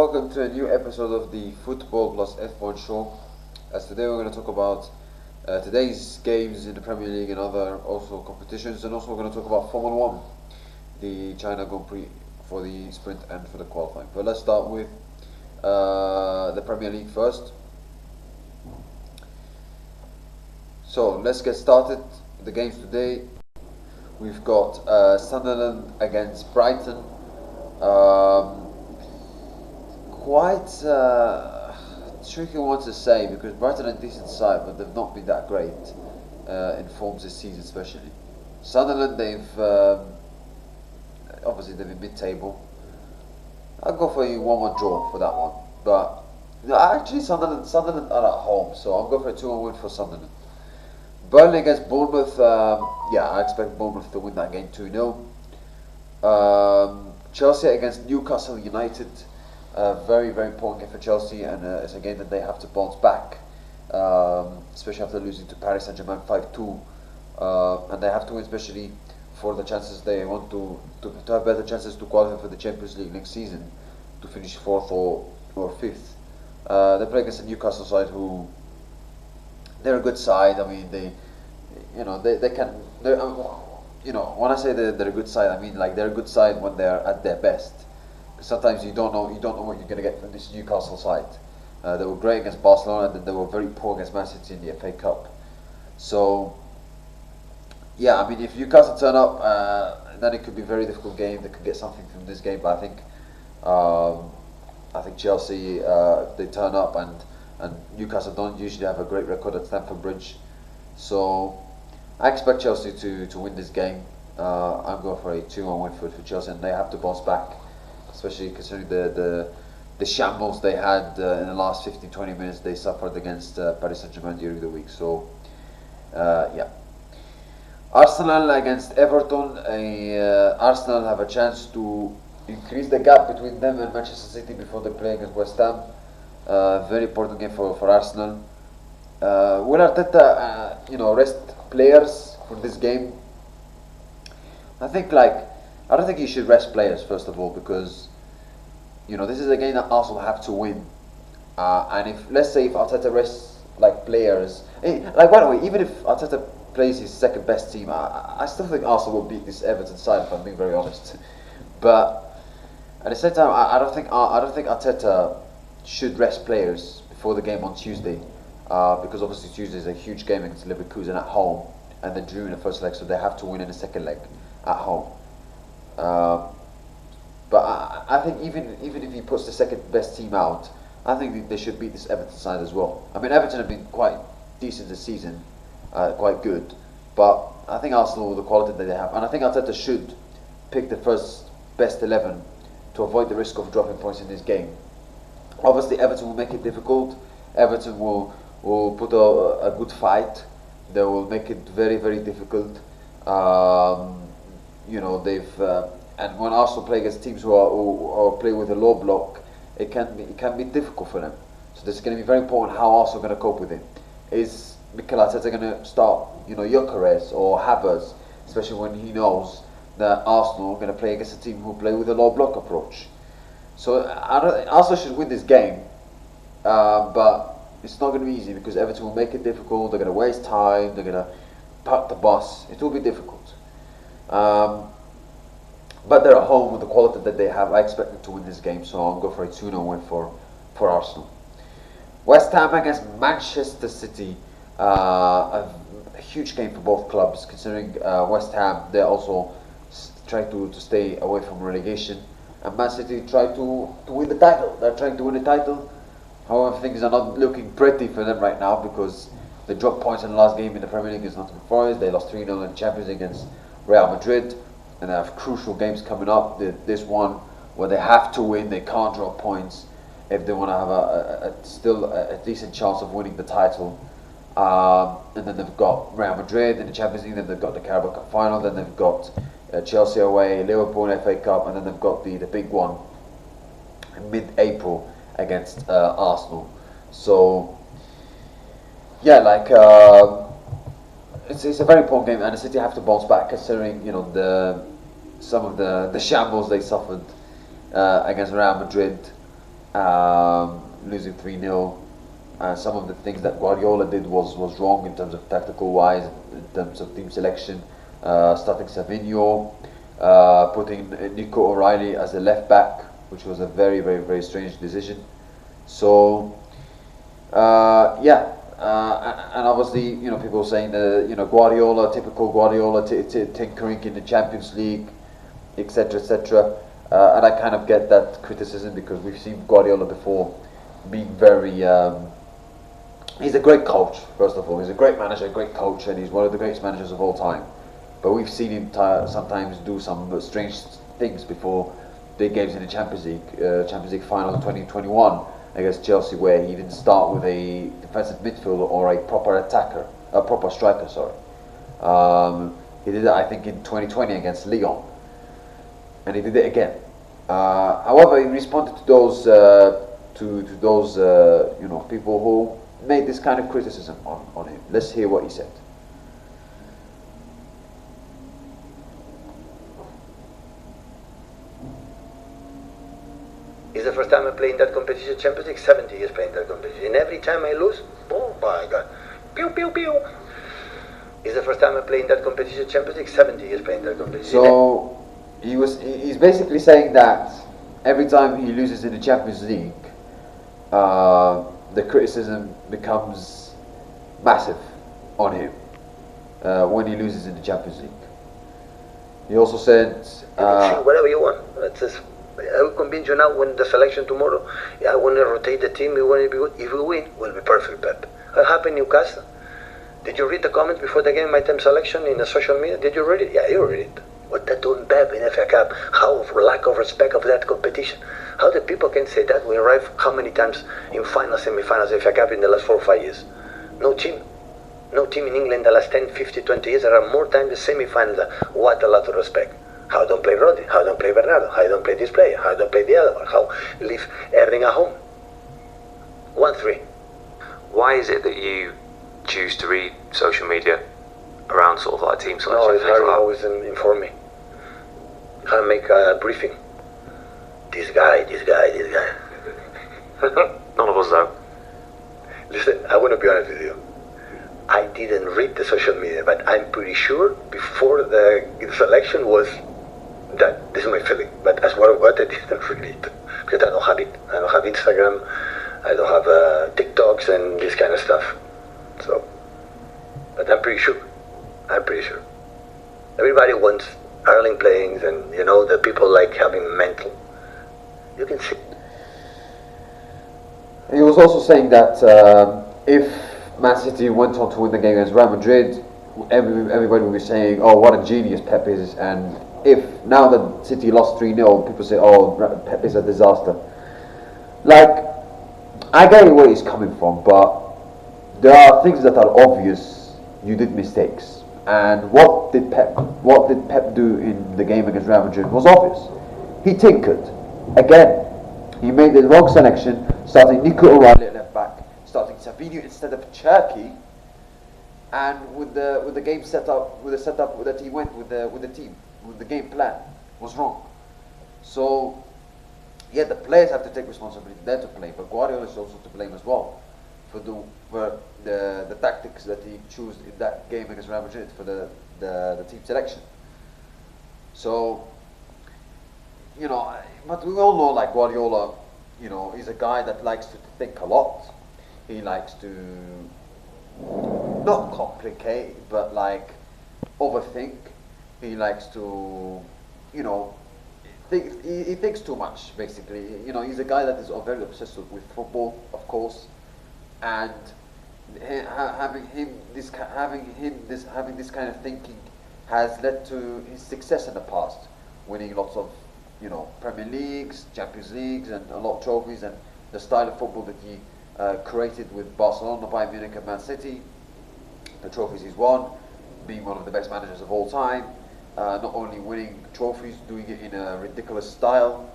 welcome to a new episode of the Football Plus F1 show. As today we're going to talk about today's games in the Premier League and other also competitions, and also we're going to talk about Formula 1, the China Grand Prix for the sprint and for the qualifying. But let's start with the Premier League first. So let's get started. The games today, we've got Sunderland against Brighton. Quite tricky one to say because Brighton are a decent side, but they've not been that great in forms this season, especially. Sunderland, they've obviously they've been mid-table. I'll go for a 1-1 draw for that one, but no, actually Sunderland are at home, so I'll go for a 2-1 win for Sunderland. Burnley against Bournemouth, yeah, I expect Bournemouth to win that game 2-0. Chelsea against Newcastle United, very, very important game for Chelsea, and it's a game that they have to bounce back, especially after losing to Paris Saint-Germain 5-2, and they have to win, especially for the chances they want to have better chances to qualify for the Champions League next season, to finish 4th or 5th. They play against a Newcastle side who, they're a good side. I mean, they can. When I say they're a good side, I mean like they're a good side when they're at their best. Sometimes you don't know what you're going to get from this Newcastle side. They were great against Barcelona, and then they were very poor against Man City in the FA Cup. So, yeah, I mean, if Newcastle turn up, then it could be a very difficult game. They could get something from this game, but I think Chelsea, if they turn up, and Newcastle don't usually have a great record at Stamford Bridge, so I expect Chelsea to win this game. I'm going for a 2-1 win for Chelsea, and they have to bounce back, especially considering the shambles they had in the last 15-20 minutes they suffered against Paris Saint-Germain during the week. So yeah. Arsenal against Everton. Arsenal have a chance to increase the gap between them and Manchester City before they play against West Ham. Very important game for Arsenal. Will Arteta, rest players for this game? I don't think he should rest players first of all, because this is a game that Arsenal have to win. And if Arteta rests players, by the way, even if Arteta plays his second best team, I still think Arsenal will beat this Everton side, if I'm being very honest. But at the same time, I don't think Arteta should rest players before the game on Tuesday, because obviously Tuesday is a huge game against Leverkusen at home, and they drew in the first leg, so they have to win in the second leg at home. But I think even if he puts the second best team out, I think they should beat this Everton side as well. I mean, Everton have been quite decent this season, quite good, but I think Arsenal, with the quality that they have, and I think Arteta should pick the first best 11 to avoid the risk of dropping points in this game. Obviously, Everton will make it difficult. Everton will put a good fight. They will make it very, very difficult. And when Arsenal play against teams who play with a low block, it can be difficult for them. So this is going to be very important how Arsenal are going to cope with it. Is Mikel Arteta going to start, Gyökeres or Havertz, especially when he knows that Arsenal are going to play against a team who play with a low block approach? So Arsenal should win this game, but it's not going to be easy because Everton will make it difficult. They're going to waste time. They're going to park the bus. It will be difficult. But they're at home with the quality that they have. I expect them to win this game, so I'll go for a 2-0 win for Arsenal. West Ham against Manchester City. A huge game for both clubs, considering West Ham, they're also trying to stay away from relegation. And Man City try to win the title. They're trying to win the title. However, things are not looking pretty for them right now because they dropped points in the last game in the Premier League against Nottingham Forest. They lost 3-0 in the Champions League against Real Madrid. And they have crucial games coming up. This one where they have to win. They can't drop points if they want to have still a decent chance of winning the title. And then they've got Real Madrid in the Champions League. Then they've got the Carabao Cup final. Then they've got Chelsea away, Liverpool in FA Cup, and then they've got the big one in mid-April against Arsenal. So yeah, it's a very important game, and the City have to bounce back considering some of the shambles they suffered against Real Madrid, losing 3-0. Some of the things that Guardiola did was wrong in terms of tactical wise, in terms of team selection. Starting Savinho, putting Nico O'Reilly as a left back, which was a very, very, very strange decision. So, and obviously, people saying that, Guardiola, typical Guardiola, tinkering in the Champions League, etc., etc. And I kind of get that criticism because we've seen Guardiola before being very. He's a great coach, first of all. He's a great manager, a great coach, and he's one of the greatest managers of all time. But we've seen him sometimes do some strange things before big games in the Champions League final in 2021 against Chelsea, where he didn't start with a defensive midfielder or a proper striker. Sorry, he did it, I think, in 2020 against Lyon, and he did it again. However, he responded to those people who made this kind of criticism on him. Let's hear what he said. It's the first time I play in that competition, Champions League, 70 years playing that competition. And every time I lose, oh my God, pew, pew, pew. It's the first time I play in that competition, Champions League, 70 years playing that competition. So, he's basically saying that every time he loses in the Champions League, the criticism becomes massive on him when he loses in the Champions League. He also said, you can say whatever you want. I will convince you now when the selection tomorrow, I want to rotate the team, we want to be good. If we win, we'll be perfect, Pep. What happened in Newcastle? Did you read the comments before the game, my time selection in the social media? Did you read it? Yeah, you read it. What they're doing Pep in FA Cup, how lack of respect of that competition. How the people can say that? We arrived how many times in finals, semi-finals, FA Cup in the last 4 or 5 years? No team in England the last 10, 50, 20 years, there are more times the semi-finals. What a lot of respect. How don't play Rodri? How don't play Bernardo? How don't play this player? How don't play the other one? How leave everything at home? 1-3. Why is it that you choose to read social media around sort of like team selection? No, it's Harry always inform me. I make a briefing. This guy. None of us though. Listen, I want to be honest with you. I didn't read the social media, but I'm pretty sure before the selection was that. This is my feeling. But as what I didn't read it because I don't have it. I don't have Instagram. I don't have TikToks and this kind of stuff. So, but I'm pretty sure. Everybody wants Ireland playing, and the people like having mental. You can see. He was also saying that if Man City went on to win the game against Real Madrid, everybody would be saying, "Oh, what a genius Pep is!" And if now that City lost 3-0, people say, "Oh, Pep is a disaster." Like, I get where he's coming from, but there are things that are obvious. You did mistakes, and what did Pep do in the game against Real Madrid was obvious. He tinkered again. He made the wrong selection, starting Nico O'Reilly at left back, starting Savinho instead of Cherky, and with the game set up, with the setup that he went with the game plan was wrong. So yeah, the players have to take responsibility. They're to blame, but Guardiola is also to blame as well for the tactics that he chose in that game against Real Madrid for the team selection. So, but we all know, like, Guardiola, he's a guy that likes to think a lot. He likes to not complicate, but like overthink. He likes to, he thinks too much, basically. He's a guy that is very obsessed with football, of course, and having this kind of thinking has led to his success in the past, winning lots of Premier Leagues, Champions Leagues, and a lot of trophies, and the style of football that he created with Barcelona, Bayern Munich, and Man City. The trophies he's won, being one of the best managers of all time. Not only winning trophies, doing it in a ridiculous style,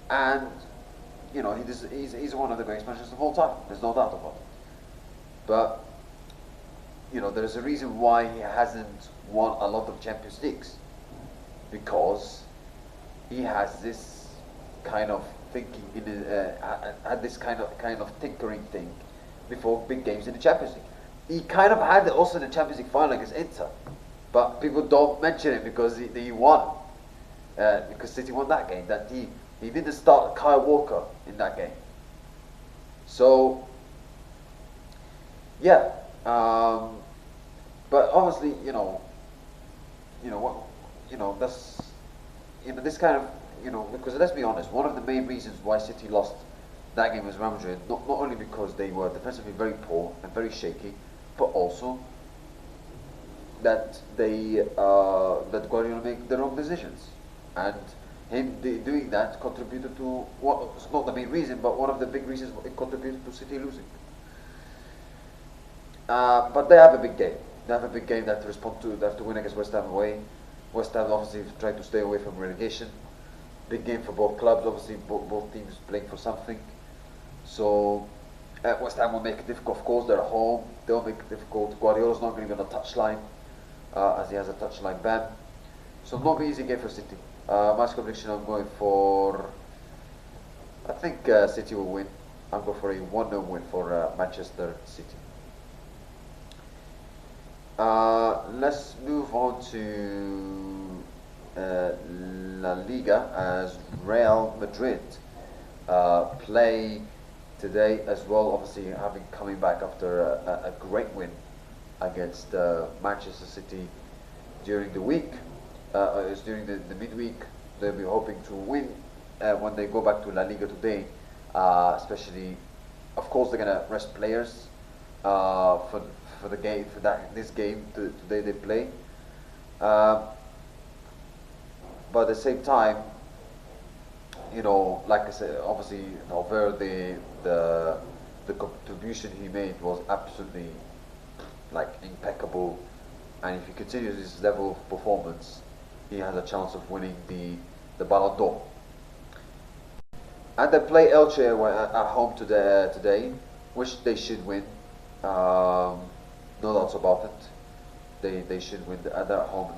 and he's one of the greatest managers of all time. There's no doubt about it. But there's a reason why he hasn't won a lot of Champions Leagues, because he has this kind of thinking had this kind of tinkering thing before big games in the Champions League. He kind of had it also in the Champions League final against Inter, but people don't mention it because he won, because City won that game. That he didn't start Kyle Walker in that game. So yeah, but obviously that's this kind of because let's be honest, one of the main reasons why City lost that game was Real Madrid, not only because they were defensively very poor and very shaky, but also that that Guardiola made the wrong decisions, and him doing that contributed to it's not the main reason, but one of the big reasons it contributed to City losing. But they have a big game. They have a big game. They have to respond to. They have to win against West Ham away. West Ham obviously trying to stay away from relegation. Big game for both clubs. Obviously, both teams playing for something. So West Ham will make it difficult. Of course, they're at home. They'll make it difficult. Guardiola's not going to be on the touchline, as he has a touchline ban. So not an easy game for City. My score prediction, I'm going for. I think City will win. I'm going for a 1-0 win for Manchester City. Let's move on to La Liga as Real Madrid play today as well. Obviously, coming back after a great win against Manchester City during the week. It's during the midweek. They'll be hoping to win when they go back to La Liga today. Especially, of course, they're gonna rest players for the game this game today they play. But at the same time, like I said, obviously Valverde, the contribution he made was absolutely impeccable, and if he continues this level of performance, he has a chance of winning the Ballon d'Or. And they play Elche at home today, which they should win. No doubts about it. They should win at their home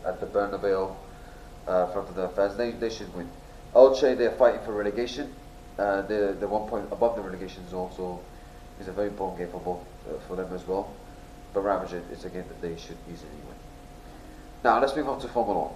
at the Bernabeu, front of their fans. They should win. Elche, they're fighting for relegation. They're 1 point above the relegation zone, so it's a very important game for them as well. But Real Madrid is a game that they should easily win. Now let's move on to Formula 1.